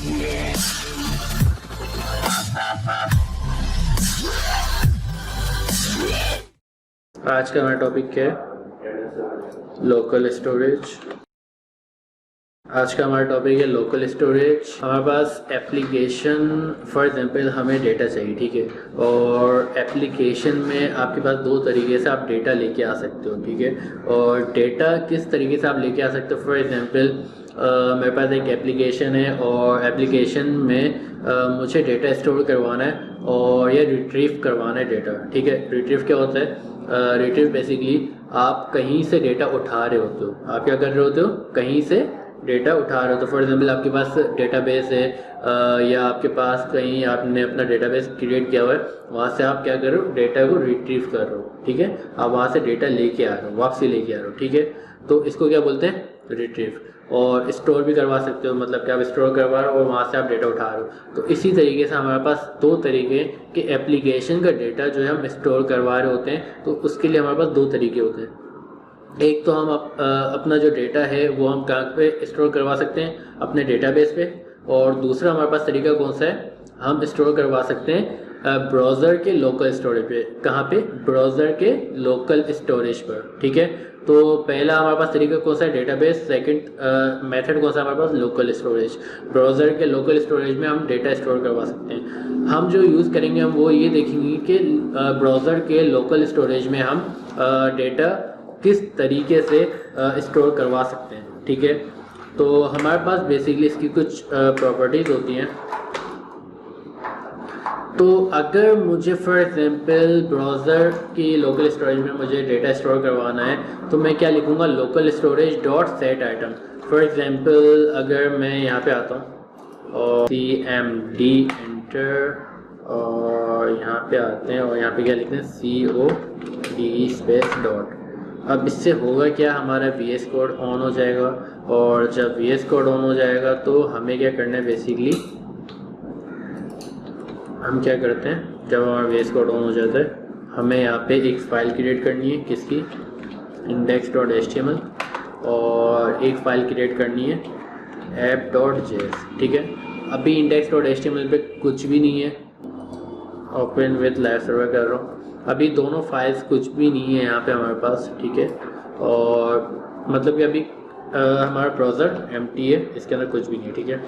आज का हमारा टॉपिक क्या है? Local storage. आज का हमारा टॉपिक है लोकल स्टोरेज। हमारे पास एप्लीकेशन, फॉर एग्जांपल हमें डेटा चाहिए, ठीक है, और एप्लीकेशन में आपके पास दो तरीके से आप डेटा लेके आ सकते हो, ठीक है। और डेटा किस तरीके से आप लेके आ सकते हो? फॉर एग्जांपल मेरे पास एक एप्लीकेशन है और एप्लीकेशन में मुझे डेटा स्टोर करवाना है और या रिट्रीव करवाना है डेटा, ठीक है। रिट्रीव क्या होता है? रिट्रीव बेसिकली आप कहीं से डेटा उठा रहे होते हो। आप क्या कर रहे होते हो? कहीं से डेटा उठा रहे हो। तो फॉर एग्जांपल आपके पास डेटाबेस है या आपके पास कहीं आपने अपना डेटाबेस क्रिएट किया हुआ है, वहाँ से आप क्या कर रहे हो? डेटा को रिट्रीव कर रहे हो, ठीक है। आप वहाँ से डेटा लेके आ रहे हो, वापसी लेके आ रहे हो, ठीक है। तो इसको क्या बोलते हैं? रिट्रीव। और स्टोर भी करवा सकते हो, मतलब कि आप स्टोर करवा रहे हो और वहाँ से आप डेटा उठा रहे हो। तो इसी तरीके से हमारे पास दो तरीके के एप्लीकेशन का डेटा जो है हम स्टोर करवा रहे होते हैं। तो उसके लिए हमारे पास दो तरीके होते हैं। एक तो हम अपना जो डेटा है वो हम कहाँ पे स्टोर करवा सकते हैं? अपने डेटाबेस पे। और दूसरा हमारे पास तरीका कौन सा है? हम स्टोर करवा सकते हैं ब्राउज़र के लोकल स्टोरेज पे। कहाँ पे? ब्राउज़र के लोकल स्टोरेज पर, ठीक है। तो पहला हमारे पास तरीका कौन सा है? डेटाबेस। सेकंड मेथड कौन सा हमारे पास? Local storage. ब्राउज़र के लोकल स्टोरेज में हम डेटा स्टोर करवा सकते हैं। हम जो यूज़ करेंगे हम वो ये देखेंगे कि ब्राउज़र के लोकल स्टोरेज में हम डेटा किस तरीके से स्टोर करवा सकते हैं, ठीक है। तो हमारे पास बेसिकली इसकी कुछ प्रॉपर्टीज़ होती हैं। तो अगर मुझे फॉर एग्जांपल ब्राउज़र की लोकल स्टोरेज में मुझे डेटा स्टोर करवाना है तो मैं क्या लिखूँगा? Local storage dot set item. For example अगर मैं यहाँ पे आता हूँ और CMD एंटर और यहाँ पे आते हैं और यहाँ पे क्या लिखते हैं? COD space dot. अब इससे होगा क्या? हमारा VS कोड ऑन हो जाएगा और जब VS कोड ऑन हो जाएगा तो हमें क्या करना है? बेसिकली हम क्या करते हैं, जब हमारा VS कोड ऑन हो जाता है हमें यहाँ पे एक फ़ाइल क्रिएट करनी है। किसकी? index.html। और एक फ़ाइल क्रिएट करनी है app.js, ठीक है। अभी index.html पे कुछ भी नहीं है, ओपन विथ लाइव सर्वर कर रहा हूँ। अभी दोनों फाइल्स कुछ भी नहीं है यहाँ पे हमारे पास, ठीक है। और मतलब कि अभी हमारा ब्राउज़र एम्प्टी है, इसके अंदर कुछ भी नहीं है, ठीक है।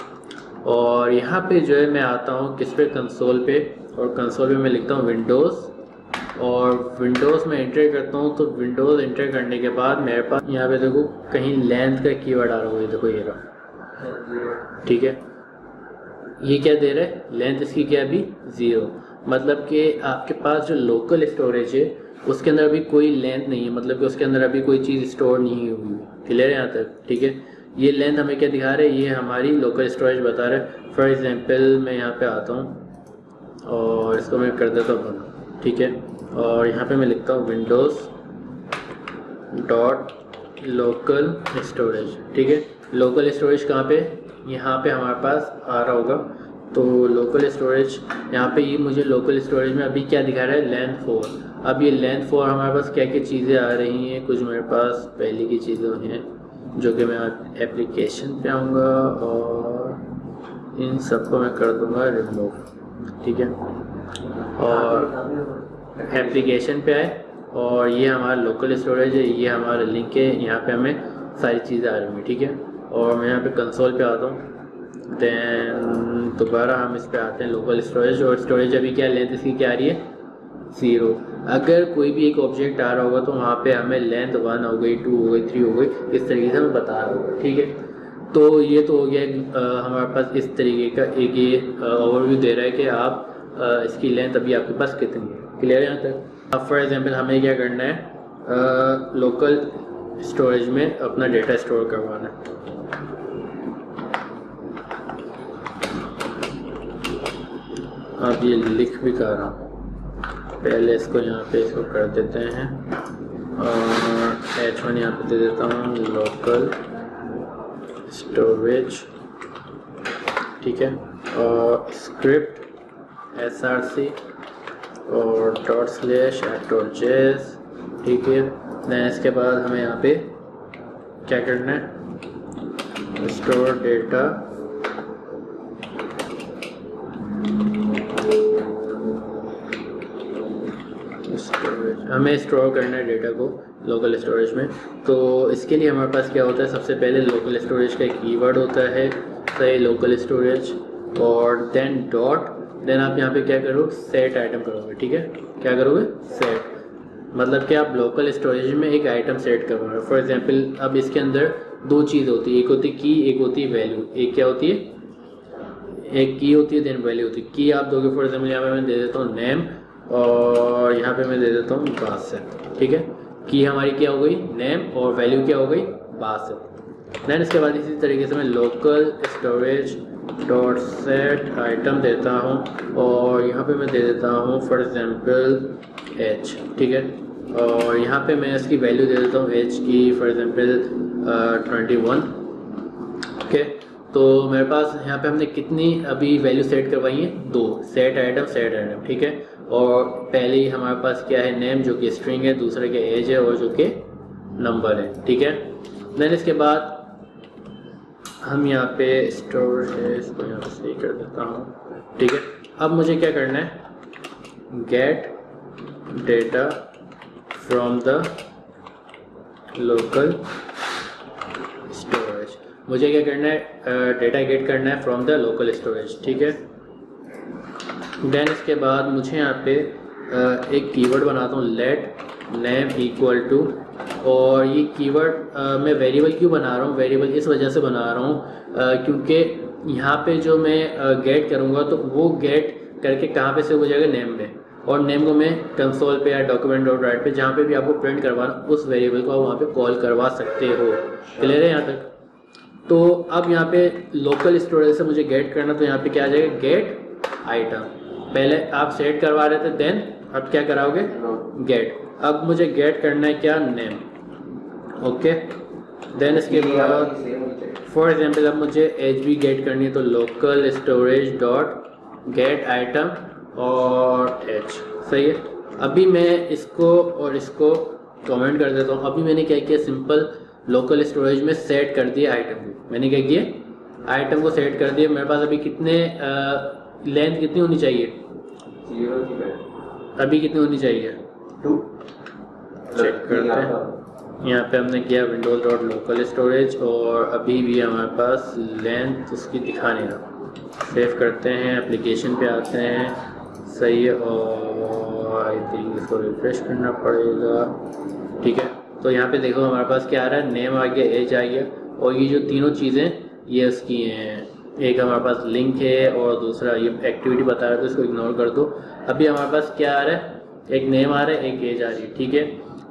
और यहाँ पे जो है मैं आता हूँ किस पे? कंसोल पे। और कंसोल पे मैं लिखता हूँ विंडोज़ और विंडोज़ में एंटर करता हूँ। तो विंडोज़ एंटर करने के बाद मेरे पास यहाँ पे देखो कहीं लेंथ का कीवर्ड आ रहा है, देखो ये रहा, ठीक है। ये क्या दे रहा है? लेंथ इसकी क्या है? अभी 0। मतलब कि आपके पास जो लोकल स्टोरेज है उसके अंदर अभी कोई लेंथ नहीं है, मतलब कि उसके अंदर अभी कोई चीज़ स्टोर नहीं हुई है। क्लियर है यहाँ तक? ठीक है। ये लेंथ हमें क्या दिखा रहा है? ये हमारी लोकल स्टोरेज बता रहा है। फॉर एग्जांपल मैं यहाँ पे आता हूँ और इसको मैं कर देता हूँ बंद, ठीक है। और यहाँ पे मैं लिखता हूँ विंडोज़ डॉट लोकल स्टोरेज, ठीक है। लोकल स्टोरेज कहाँ पे? यहाँ पे हमारे पास आ रहा होगा। तो लोकल स्टोरेज यहाँ पे ये मुझे लोकल स्टोरेज में अभी क्या दिखा रहा है? लेंथ 4। अब ये लेंथ 4 हमारे पास क्या क्या चीज़ें आ रही हैं? कुछ मेरे पास पहले की चीज़ें हैं जो कि मैं एप्लीकेशन पे आऊँगा और इन सबको मैं कर दूँगा रिमूव, ठीक है। और एप्लीकेशन पे आए और ये हमारा लोकल स्टोरेज है, ये हमारा लिंक है, यहाँ पे हमें सारी चीज़ें आ रही हैं, ठीक है। और मैं यहाँ पे कंसोल पे आता हूँ, देन दोबारा हम इस पे आते हैं लोकल स्टोरेज। और स्टोरेज अभी क्या लेंथ इसकी क्या आ रही है? 0। अगर कोई भी एक ऑब्जेक्ट आ रहा होगा तो वहाँ पे हमें लेंथ 1 हो गई, 2 हो गई, 3 हो गई, इस तरीके से हमें बता रहा होगा, ठीक है। तो ये तो हो गया हमारे पास इस तरीके का एक ये ओवरव्यू दे रहा है कि आप इसकी लेंथ अभी आपके पास कितनी है। क्लियर है यहाँ तक? अब फॉर एग्जांपल हमें क्या करना है? लोकल स्टोरेज में अपना डेटा स्टोर करवाना है। अब ये लिख भी कर रहा हूँ, पहले इसको यहाँ पे इसको कर देते हैं और H1 यहाँ पे दे देता हूँ लोकल स्टोरेज, ठीक है। और स्क्रिप्ट src और ./app.js, ठीक है। देन इसके बाद हमें यहाँ पे क्या करना है? स्टोर डेटा हमें स्टोर करना है डेटा को लोकल स्टोरेज में। तो इसके लिए हमारे पास क्या होता है, सबसे पहले लोकल स्टोरेज का एक कीवर्ड होता है, सही, लोकल स्टोरेज, और देन डॉट, देन आप यहाँ पे क्या करोगे, सेट आइटम करोगे, ठीक है। क्या करोगे, सेट, मतलब कि आप लोकल स्टोरेज में एक आइटम सेट करवाओगे। फॉर एग्जांपल अब इसके अंदर दो चीज़ होती है, एक होती है की, एक होती है वैल्यू। एक क्या होती है, एक की होती है, देन वैल्यू होती है। की आप दोगे, फॉर एग्जांपल यहाँ पे मैं दे देता हूँ नेम, और यहाँ पे मैं दे देता हूँ बासित, ठीक है। की हमारी क्या हो गई, नेम, और वैल्यू क्या हो गई, बासित। देन इसके बाद इसी तरीके से मैं local storage dot set item देता हूँ, और यहाँ पे मैं दे देता हूँ फॉर एग्जांपल एच, ठीक है। और यहाँ पे मैं इसकी वैल्यू दे देता हूँ एच की फॉर एग्जांपल 21, ओके। तो मेरे पास यहाँ पे हमने कितनी अभी वैल्यू सेट करवाई है, दो, सेट आइटम, ठीक है। और पहले ही हमारे पास क्या है, नेम जो कि स्ट्रिंग है, दूसरे के एज है, और जो कि नंबर है, ठीक है। देन इसके बाद हम यहाँ पे स्टोर है, इसको यहाँ पे सही कर देता हूँ, ठीक है। अब मुझे क्या करना है, gate data from the local storage. मुझे क्या करना है, डेटा गेट करना है फ्रॉम द लोकल स्टोरेज, ठीक है। देन इसके बाद मुझे यहाँ पे एक कीवर्ड बनाता हूँ, लेट नेम इक्वल टू, और ये कीवर्ड मैं वेरिएबल क्यों बना रहा हूँ, वेरिएबल इस वजह से बना रहा हूँ क्योंकि यहाँ पे जो मैं गेट करूँगा तो वो गेट करके कहाँ पे सेव हो जाएगा, नेम में, और नेम को मैं कंसोल पे या डॉक्यूमेंट डॉट राइट पे, जहाँ पे भी आपको प्रिंट करवाना, उस वेरिएबल को आप वहाँ पे कॉल करवा सकते हो। क्लियर है यहाँ तक। तो अब यहाँ पे लोकल स्टोरेज से मुझे गेट करना, तो यहाँ पे क्या आ जाएगा, गेट आइटम। पहले आप सेट करवा रहे थे, देन अब क्या कराओगे, गेट। अब मुझे गेट करना है क्या, नेम, ओके। देन इसके बाद फॉर एग्जांपल अब मुझे एच भी गेट करनी है, तो local storage dot gate item और एच, सही है। अभी मैं इसको और इसको कमेंट कर देता हूँ। अभी मैंने क्या किया, सिंपल लोकल स्टोरेज में सेट कर दिया आइटम को, मैंने क्या किया, आइटम को सेट कर दिया। मेरे पास अभी कितने लेंथ कितनी होनी चाहिए, 0 की, अभी कितनी होनी चाहिए, 2, चेक करते हैं। यहाँ पे हमने किया विंडोज डॉट लोकल स्टोरेज, और अभी भी हमारे पास लेंथ उसकी दिखा नहीं रहा। सेव करते हैं, एप्लीकेशन पे आते हैं, सही है, और आई थिंक इसको रिफ्रेश करना पड़ेगा, ठीक है। तो यहाँ पे देखो हमारे पास क्या आ रहा है, नेम आ गया, एज आ गया, और ये जो तीनों चीज़ें ये उसकी हैं। एक हमारे पास लिंक है, और दूसरा ये एक्टिविटी बता रहा है, तो इसको इग्नोर कर दो। अभी हमारे पास क्या आ रहा है, एक नेम आ रहा है, एक एज आ रही है, ठीक है।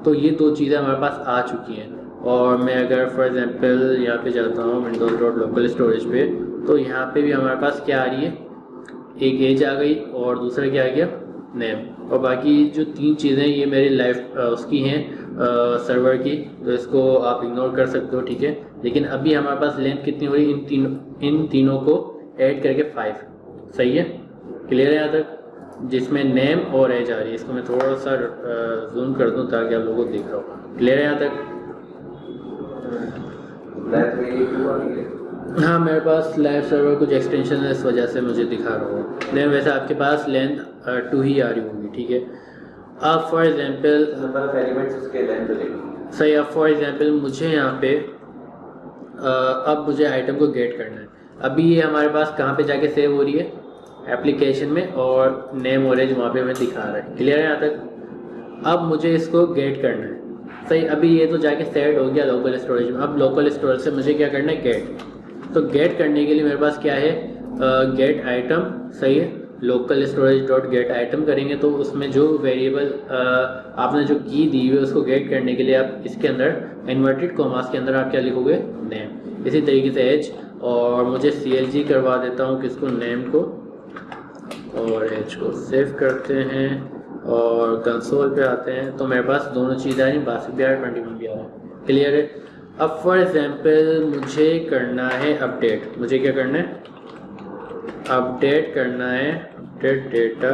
तो ये दो चीज़ें हमारे पास आ चुकी हैं। और मैं अगर फॉर एग्जांपल यहाँ पे जाता हूँ विंडोज डॉट लोकल स्टोरेज पे, तो यहाँ पे भी हमारे पास क्या आ रही है, एक एज आ गई, और दूसरा क्या आ गया, नेम, और बाकी जो तीन चीज़ें ये मेरी लाइफ उसकी हैं सर्वर की, तो इसको आप इग्नोर कर सकते हो, ठीक है। लेकिन अभी हमारे पास लेंथ कितनी हो रही है, इन तीनों को ऐड करके 5, सही है। क्लियर है यहाँ तक, जिसमें नेम और एज आ रही है। इसको मैं थोड़ा सा जूम कर दूं ताकि आप लोगों को दिख रहा हो। क्लियर है यहाँ तक। हाँ, मेरे पास लाइव सर्वर कुछ एक्सटेंशन है, इस वजह से मुझे दिखा रहा हूँ। लेकिन वैसे आपके पास लेंथ 2 ही आ रही होगी, ठीक है। अब फॉर एग्जांपल सही, अब फॉर एग्जांपल मुझे यहाँ पे अब मुझे आइटम को गेट करना है। अभी ये हमारे पास कहाँ पे जाके सेव हो रही है, एप्लीकेशन में, और नेम और एज वहाँ पे हमें दिखा रहा है। क्लियर है यहाँ तक। अब मुझे इसको गेट करना है, सही। अभी ये तो जाके सेट हो गया लोकल स्टोरेज में। अब लोकल स्टोरेज से मुझे क्या करना है, गेट। तो गेट करने के लिए मेरे पास क्या है, गेट आइटम, सही है। Local storage dot gate item करेंगे तो उसमें जो वेरिएबल आपने जो की दी हुई है उसको गेट करने के लिए आप इसके अंदर इन्वर्टेड कॉमास के अंदर आप क्या लिखोगे, नेम। इसी तरीके से एज, और मुझे CLG करवा देता हूँ किसको, नेम को, और एज को सेव करते हैं, और कंसोल पे आते हैं। तो मेरे पास दोनों चीज़ें आ रही, बासिक भी आ रहा है, 21 भी आ रहा है। क्लियर है। अब फॉर एग्जांपल मुझे करना है अपडेट। मुझे क्या करना है, अपडेट करना है, अपडेट डेटा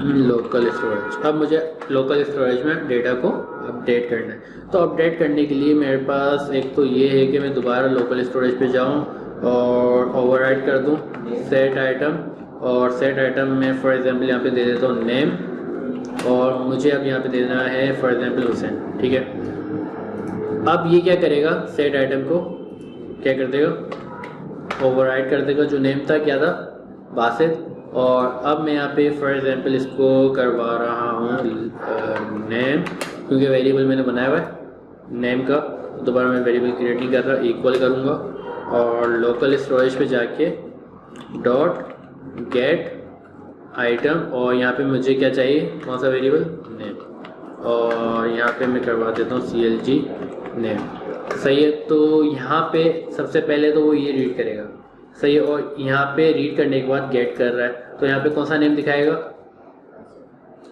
लोकल स्टोरेज। अब मुझे लोकल स्टोरेज में डेटा को अपडेट करना है। तो अपडेट करने के लिए मेरे पास एक तो ये है कि मैं दोबारा लोकल स्टोरेज पे जाऊँ और ओवरराइट कर दूँ सेट आइटम, और सेट आइटम में फॉर एग्जांपल यहाँ पे दे देता हूँ नेम, और मुझे अब यहाँ पे देना है फॉर एग्जांपल हुसैन, ठीक है। अब ये क्या करेगा, सेट आइटम को क्या कर देगा, ओवरराइड कर देगा। जो नेम था क्या था, बासित। और अब मैं यहाँ पे फॉर एग्जांपल इसको करवा रहा हूँ नेम, क्योंकि वेरिएबल मैंने बनाया हुआ है नेम का। दोबारा मैं वेरिएबल क्रिएट नहीं कर रहा, इक्वल करूँगा और लोकल स्टोरेज पे जाके डॉट गेट आइटम, और यहाँ पे मुझे क्या चाहिए, कौन सा वेरिएबल, नेम, और यहाँ पे मैं करवा देता हूँ CLG नेम, सही है। तो यहाँ पे सबसे पहले तो वो ये रीड करेगा, सही है। और यहाँ पे रीड करने के बाद गेट कर रहा है, तो यहाँ पे कौन सा नेम दिखाएगा।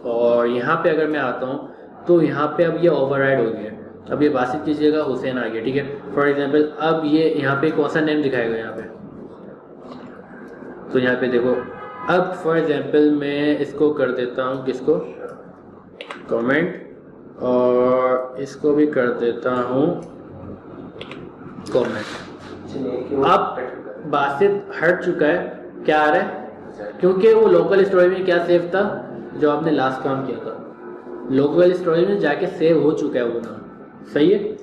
और यहाँ पे अगर मैं आता हूँ तो यहाँ पे अब ये ओवरराइड हो गया, अब ये बासित की जगह हुसैन आ गया, ठीक है। फॉर एग्जांपल अब ये यहाँ पे कौन सा नेम दिखाएगा यहाँ पे, तो यहाँ पे देखो। अब फॉर एग्जांपल मैं इसको कर देता हूँ किसको, कमेंट, और इसको भी कर देता हूँ कमेंट। अब बासित हट चुका है, क्या आ रहा है, क्योंकि वो लोकल स्टोरेज में क्या सेव था, जो आपने लास्ट काम किया था, लोकल स्टोरेज में जाके सेव हो चुका है वो नाम, सही है।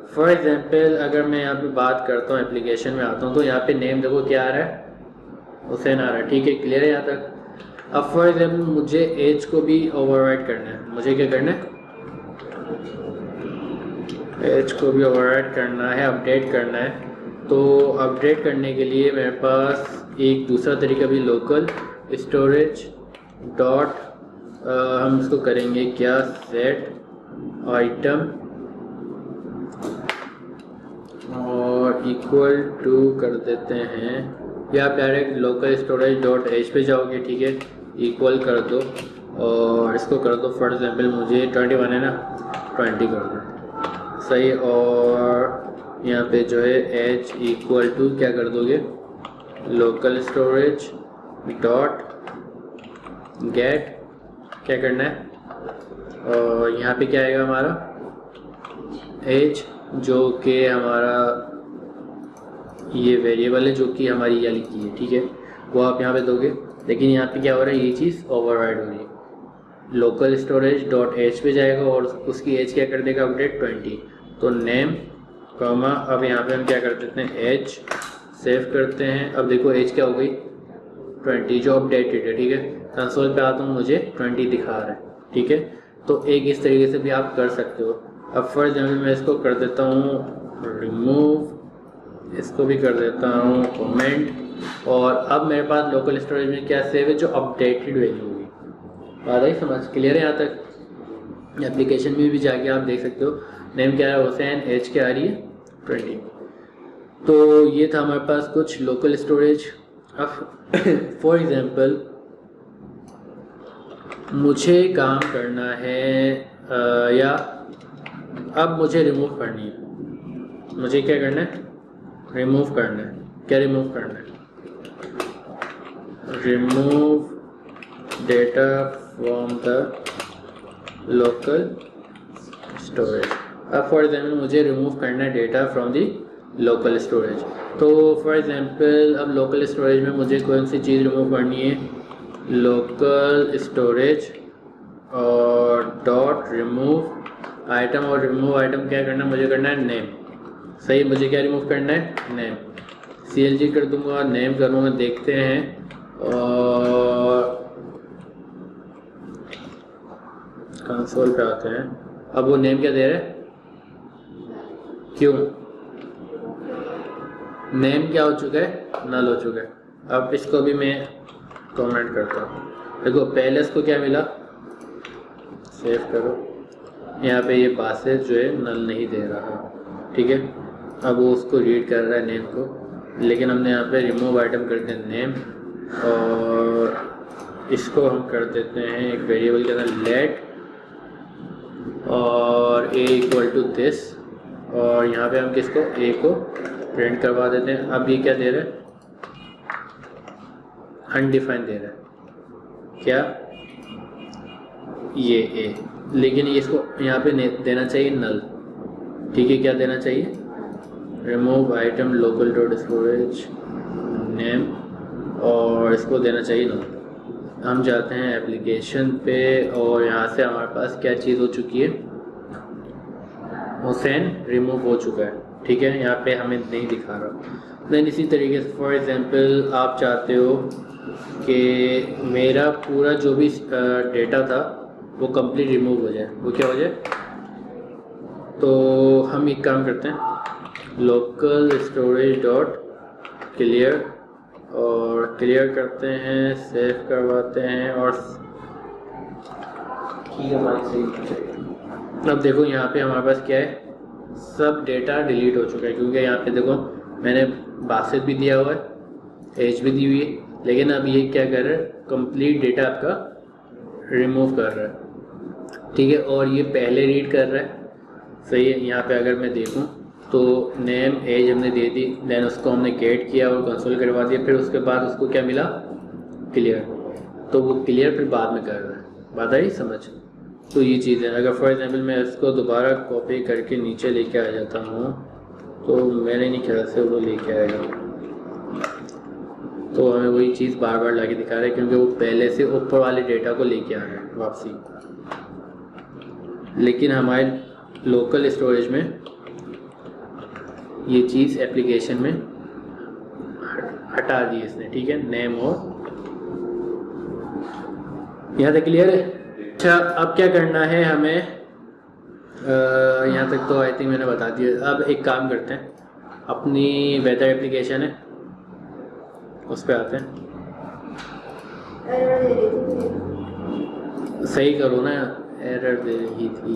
फॉर एग्जांपल अगर मैं यहाँ पे बात करता हूँ, एप्लीकेशन में आता हूँ, तो यहाँ पे नेम देखो क्या आ रहा है, हुसैन आ रहा है, ठीक है, क्लियर है यहाँ तक। अब फॉर एग्जाम्पल मुझे एज को भी ओवरराइड करना है, मुझे क्या करना है, एज को भी ओवरराइड करना है, अपडेट करना है। तो अपडेट करने के लिए मेरे पास एक दूसरा तरीका भी, लोकल स्टोरेज डॉट हम इसको करेंगे क्या, सेट आइटम और इक्वल टू कर देते हैं, या आप direct local storage dot H पे जाओगे, ठीक है, इक्वल कर दो और इसको कर दो फॉर एग्जांपल मुझे 21 है ना, 20 कर दो, सही। और यहाँ पे जो है एच इक्वल टू क्या कर दोगे, लोकल स्टोरेज डॉट गेट, क्या करना है, और यहाँ पे क्या आएगा हमारा एज, जो कि हमारा ये वेरिएबल है, जो कि हमारी ये लिखी है, ठीक है, वो आप यहाँ पे दोगे। लेकिन यहाँ पे क्या हो रहा है, ये चीज़ ओवरराइड हो रही है, लोकल स्टोरेज डॉट एच पे जाएगा और उसकी एज क्या कर देगा, अपडेट 20। तो नेम कॉमा, अब यहाँ पे हम क्या कर देते हैं, एज सेव करते हैं। अब देखो एज क्या हो गई, 20, जो अपडेटेड है, ठीक है। कंसोल पे आता हूँ, मुझे 20 दिखा रहा है, ठीक है। तो एक इस तरीके से भी आप कर सकते हो। अब फॉर एग्जाम्पल मैं इसको कर देता हूँ रिमूव, इसको भी कर देता हूँ कमेंट, और अब मेरे पास लोकल स्टोरेज में क्या सेव है, जो अपडेटेड वैल्यू होगी। बात आई समझ, क्लियर है यहाँ तक। एप्लीकेशन में भी जाके आप देख सकते हो, नेम क्या है हुसैन, एज क्या आ रही है 20। तो ये था हमारे पास कुछ लोकल स्टोरेज। अब फॉर एग्जांपल मुझे काम करना है या अब मुझे रिमूव करनी है, मुझे क्या करना है, रिमूव करना है। क्या रिमूव करना है, remove data from the local storage. अब फॉर एग्जांपल मुझे रिमूव करना है data from the local storage. तो फॉर एग्जांपल अब लोकल स्टोरेज में मुझे कौन सी चीज़ रिमूव करनी है, लोकल स्टोरेज और डॉट रिमूव आइटम, और रिमूव आइटम क्या करना है, मुझे करना है नेम, सही। मुझे क्या रिमूव करना है, नेम। CLG कर दूंगा, नेम करूँगा, देखते हैं। और कंसोल पे आते हैं, अब वो नेम क्या दे रहा है, क्यों, नेम क्या हो चुका है, नल हो चुका है। अब इसको भी मैं कमेंट करता हूँ। देखो पहले इसको क्या मिला, सेव करो, यहाँ पे ये बासित जो है नल नहीं दे रहा, ठीक है। अब वो उसको रीड कर रहा है नेम को, लेकिन हमने यहाँ पे रिमूव आइटम कर दिया नेम, और इसको हम कर देते हैं एक वेरिएबल के अंदर लेट, और a इक्वल टू दिस, और यहाँ पे हम किसको, a को प्रिंट करवा देते हैं। अब ये क्या दे रहा है, अनडिफाइंड दे रहा है, क्या, ये a, लेकिन ये इसको यहाँ पे देना चाहिए नल, ठीक है। क्या देना चाहिए, remove item local dot storage name, और इसको देना चाहिए नल। हम जाते हैं एप्लीकेशन पे और यहाँ से हमारे पास क्या चीज़ हो चुकी है, हुसैन रिमूव हो चुका है, ठीक है, यहाँ पे हमें नहीं दिखा रहा। देन इसी तरीके से फॉर एग्जांपल आप चाहते हो कि मेरा पूरा जो भी डेटा था वो कंप्लीट रिमूव हो जाए, वो क्या हो जाए, तो हम एक काम करते हैं, लोकल स्टोरेज डॉट क्लियर, और क्लियर करते हैं, सेव करवाते हैं, और की हमारी सही चाहिए। अब देखो यहाँ पे हमारे पास क्या है, सब डेटा डिलीट हो चुका है, क्योंकि यहाँ पे देखो मैंने बासित भी दिया हुआ है, एज भी दी हुई है, लेकिन अब ये क्या कर रहा है, कंप्लीट डेटा आपका रिमूव कर रहा है, ठीक है, और ये पहले रीड कर रहा है, सही है। यहाँ पे अगर मैं देखूँ तो नेम एज हमने दे दी, देन उसको हमने गेट किया और कंसोल करवा दिया, फिर उसके बाद उसको क्या मिला, क्लियर, तो वो क्लियर फिर बाद में कर रहा है, बात आई समझ। तो ये चीज़ है, अगर फॉर एग्जांपल मैं इसको दोबारा कॉपी करके नीचे लेके आ जाता हूँ तो मेरे नहीं ख्याल से वो लेके आएगा, तो हमें वही चीज़ बार बार लाके दिखा रहा है, क्योंकि वो पहले से ऊपर वाले डेटा को लेके आ रहा है वापसी। लेकिन हमारे लोकल स्टोरेज में ये चीज़ एप्लीकेशन में हटा दी इसने, ठीक है, नेम और यहाँ तक क्लियर है। अच्छा, अब क्या करना है हमें, यहाँ तक तो आई थिंक मैंने बता दिया। अब एक काम करते हैं, अपनी वेदर एप्लीकेशन है उस पर आते हैं, सही करो ना, एरर दे रही थी,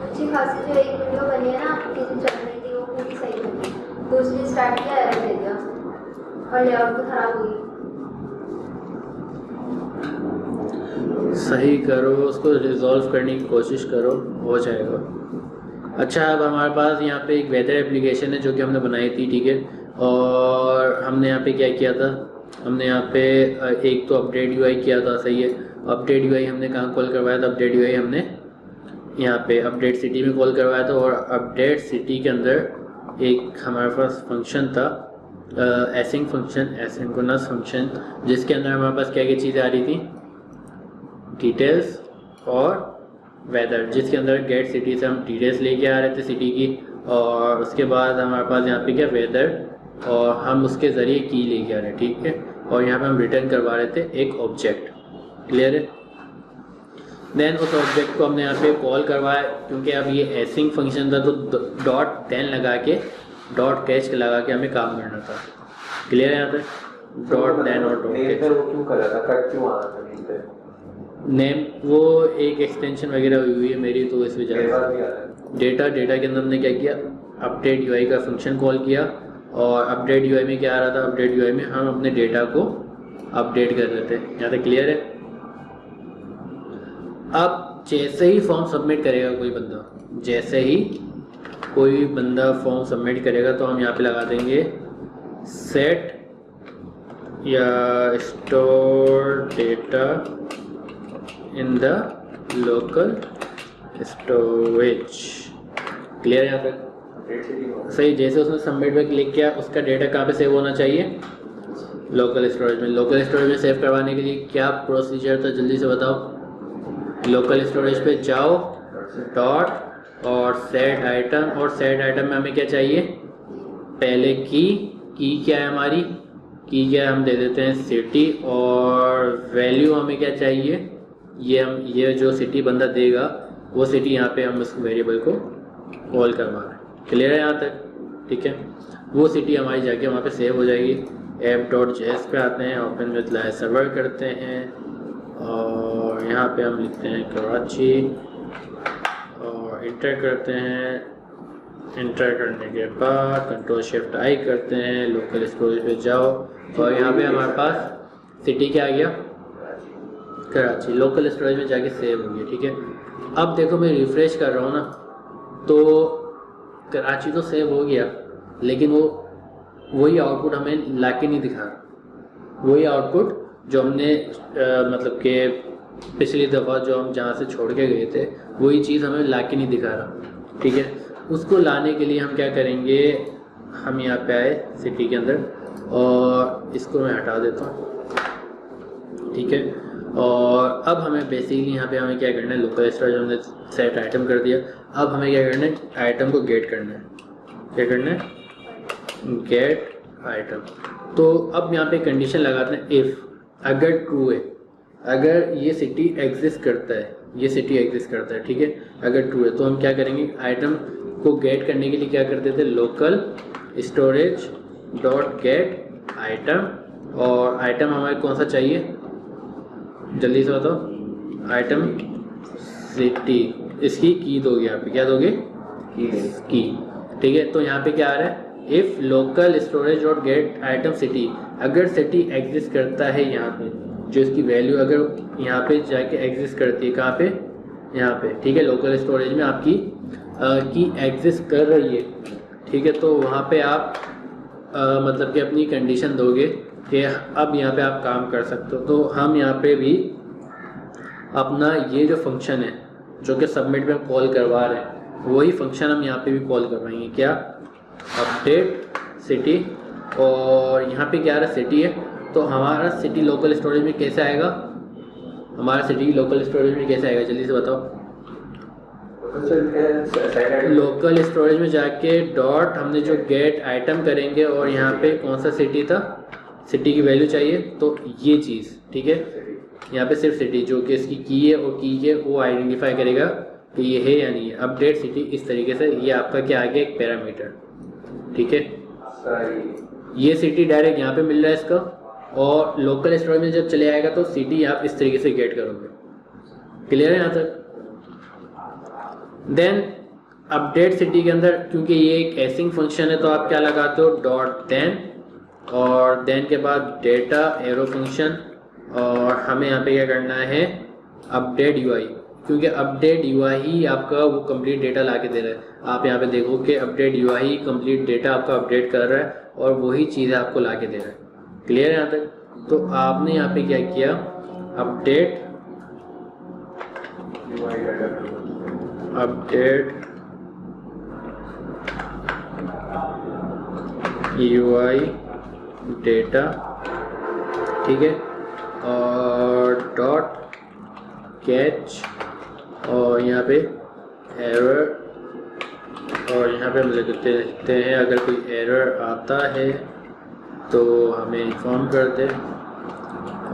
अच्छी खासी जो एक वीडियो बनी है ना आपकी जो चल रही थी वो पूरी सही बनी, दूसरी स्टार्ट किया एरर दे दिया और लेआउट भी खराब हुई। सही करो, उसको रिजॉल्व करने की कोशिश करो, हो जाएगा। अच्छा, अब हमारे पास यहाँ पे एक वेदर एप्लीकेशन है जो कि हमने बनाई थी, ठीक है, और हमने यहाँ पे क्या किया था, हमने यहाँ पे एक तो अपडेट यूआई किया था, सही है। अपडेट यूआई हमने कहाँ कॉल करवाया था, अपडेट यूआई हमने यहाँ पे अपडेट सिटी में कॉल करवाया था, और अपडेट सिटी के अंदर एक हमारे पास फंक्शन था एसिंक फंक्शन, एसिंक्रोनस फंक्शन, जिसके अंदर हमारे पास क्या क्या चीज़ें आ रही थी, डिटेल्स और वेदर, जिसके अंदर गेट सिटी से हम डिटेल्स लेके आ रहे थे सिटी की, और उसके बाद हमारे पास यहाँ पे क्या वेदर, और हम उसके ज़रिए की लेके आ रहे हैं, ठीक है, और यहाँ पे हम रिटर्न करवा रहे थे एक ऑब्जेक्ट, क्लियर है। देन उस ऑब्जेक्ट को हमने यहाँ पे कॉल करवाया, क्योंकि अब ये एसिंक फंक्शन था तो डॉट देन लगा के, डॉट कैच लगा के हमें काम करना था, क्लियर है। यहाँ पे डॉट देन और डॉट कैच, वो क्यों कर रहा था, कट क्यों आ रहा था नेम पे, नेम वो एक एक्सटेंशन वगैरह हुई है मेरी, तो इस वजह से डेटा के अंदर हमने क्या किया, अपडेट यूआई का फंक्शन कॉल किया, और अपडेट यूआई में क्या आ रहा था, अपडेट यूआई में हम अपने डेटा को अपडेट कर रहे थे। यहाँ तक क्लियर है। अब जैसे ही फॉर्म सबमिट करेगा कोई बंदा, जैसे ही कोई बंदा फॉर्म सबमिट करेगा तो हम यहाँ पे लगा देंगे सेट या store data in the local storage, clear है यहाँ तक, सही। जैसे उसने सबमिट पे क्लिक किया, उसका डेटा कहाँ पे सेव होना चाहिए, लोकल स्टोरेज में। लोकल स्टोरेज में सेव करवाने के लिए क्या प्रोसीजर था, जल्दी से बताओ। लोकल स्टोरेज पे जाओ, डॉट और सेट आइटम, और सेट आइटम में हमें क्या चाहिए, पहले की क्या है हमारी, की क्या है, हम दे देते हैं सिटी, और वैल्यू हमें क्या चाहिए, ये जो सिटी बंदा देगा वो सिटी यहाँ पे हम उस वेरिएबल को कॉल करवा रहे हैं, क्लियर है यहाँ तक, ठीक है। वो सिटी हमारी जाके वहाँ पे सेव हो जाएगी। app.js पे आते हैं, ओपन विद लाइव सर्वर करते हैं, और यहाँ पे हम लिखते हैं कराची, और इंटर करते हैं। इंटर करने के बाद कंट्रोल शिफ्ट आई करते हैं, लोकल स्टोरेज पे जाओ, और यहाँ पे हमारे पास सिटी क्या आ गया, कराची, लोकल स्टोरेज में जाके सेव हो गया, ठीक है। अब देखो मैं रिफ़्रेश कर रहा हूँ ना, तो कराची तो सेव हो गया, लेकिन वो वही आउटपुट हमें लाके नहीं दिखा रहा, वही आउटपुट जो हमने मतलब कि पिछली दफ़ा जो हम जहाँ से छोड़ के गए थे वही चीज़ हमें लाके नहीं दिखा रहा, ठीक है। उसको लाने के लिए हम क्या करेंगे, हम यहाँ पे आए सिटी के अंदर, और इसको मैं हटा देता हूँ, ठीक है। और अब हमें बेसिकली यहाँ पे हमें क्या करना है, लोकल स्टोरेज हमने सेट आइटम कर दिया। अब हमें क्या करना है, आइटम को गेट करना है। क्या करना है, गेट आइटम। तो अब यहाँ पे कंडीशन लगाते हैं, इफ़ अगर ट्रू है, अगर ये सिटी एग्जिस्ट करता है, ये सिटी एग्जिस्ट करता है, ठीक है, अगर ट्रू है तो हम क्या करेंगे, आइटम को गेट करने के लिए क्या करते थे, local storage dot gate item. और आइटम हमें कौन सा चाहिए, जल्दी से बताओ, आइटम सिटी, इसकी की दोगे यहाँ पे, क्या दोगे, की, ठीक है। तो यहाँ पे क्या आ रहा है, if local storage dot gate item city, अगर सिटी एग्जिस्ट करता है यहाँ पे, जो इसकी वैल्यू अगर यहाँ पे जाके एग्जिस्ट करती है, कहाँ पे, यहाँ पे, ठीक है, लोकल स्टोरेज में आपकी की एग्जिस्ट कर रही है, ठीक है, तो वहाँ पे आप मतलब कि अपनी कंडीशन दोगे कि अब यहाँ पे आप काम कर सकते हो। तो हम यहाँ पे भी अपना ये जो फंक्शन है जो कि सबमिट में कॉल करवा रहे हैं, वही फंक्शन हम यहाँ पे भी कॉल करवाएंगे, क्या, अपडेट सिटी। और यहाँ पे क्या आ रहा है, सिटी है, तो हमारा सिटी लोकल स्टोरेज में कैसे आएगा, हमारा सिटी लोकल स्टोरेज में कैसे आएगा, जल्दी से बताओ। लोकल स्टोरेज में जाके डॉट हमने जो गेट आइटम करेंगे और यहाँ पे कौन सा सिटी था, सिटी की वैल्यू चाहिए, तो ये चीज़, ठीक है, यहाँ पे सिर्फ सिटी जो कि इसकी की है और की है वो आइडेंटिफाई करेगा कि ये है या नहीं है। अपडेट सिटी इस तरीके से, ये आपका क्या आ गया, एक पैरामीटर, ठीक है। ये सिटी डायरेक्ट यहाँ पे मिल रहा है इसका, और लोकल स्टोरेज में जब चले आएगा तो सिटी आप इस तरीके से गेट करोगे। क्लियर है यहाँ तक। देन अपडेट सिटी के अंदर क्योंकि ये एक एसिंग फंक्शन है तो आप क्या लगाते हो, डॉट देन, और देन के बाद डेटा एरो फंक्शन, और हमें यहाँ पे क्या करना है, अपडेट यूआई, क्योंकि अपडेट यूआई ही आपका वो कंप्लीट डेटा ला के दे रहा है। आप यहाँ पे देखो कि अपडेट यूआई कंप्लीट डेटा आपका अपडेट कर रहा है और वही चीज़ आपको ला के दे रहा है। क्लियर है यहाँ तक। तो आपने यहाँ पे क्या किया, अपडेट यूआई डेटा, ठीक है, और डॉट कैच, और यहाँ पे एरर, और यहाँ पे हम लिखते हैं अगर कोई एरर आता है तो हमें इन्फॉर्म कर दे,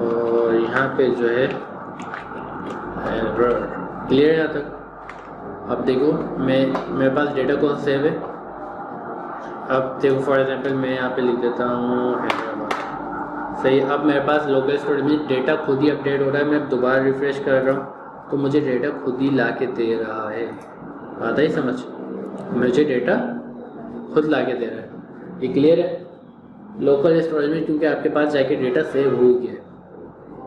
और यहाँ पे जो है एरर। क्लियर है यहाँ तक। अब देखो मेरे पास डेटा कौन सा सेव है, अब देखो फॉर एग्जांपल मैं यहाँ पे लिख देता हूँ हैदराबाद, सही। अब मेरे पास लोकल स्टोरेज में डेटा खुद ही अपडेट हो रहा है, मैं दोबारा रिफ्रेश कर रहा हूँ तो मुझे डेटा खुद ही ला के दे रहा है। आता ही समझ, मुझे डेटा खुद ला के दे रहा है। ये क्लियर है। लोकल स्टोरेज में क्योंकि आपके पास जाके डेटा सेव हो गया,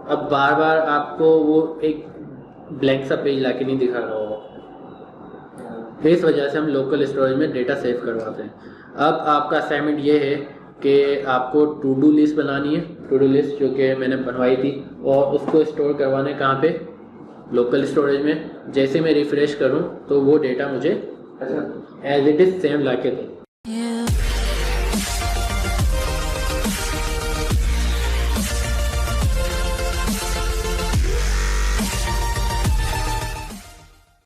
अब बार बार आपको वो एक ब्लैंक सा पेज ला के नहीं दिखा रहा होगा, इस वजह से हम लोकल स्टोरेज में डेटा सेव करवाते हैं। अब आपका असाइनमेंट ये है कि आपको टू डू लिस्ट बनानी है, टू डू लिस्ट जो कि मैंने बनवाई थी, और उसको स्टोर करवाना है कहाँ पे, लोकल स्टोरेज में। जैसे मैं रिफ्रेश करूँ तो वो डेटा मुझे एज इट इज़ सेम ला के दे।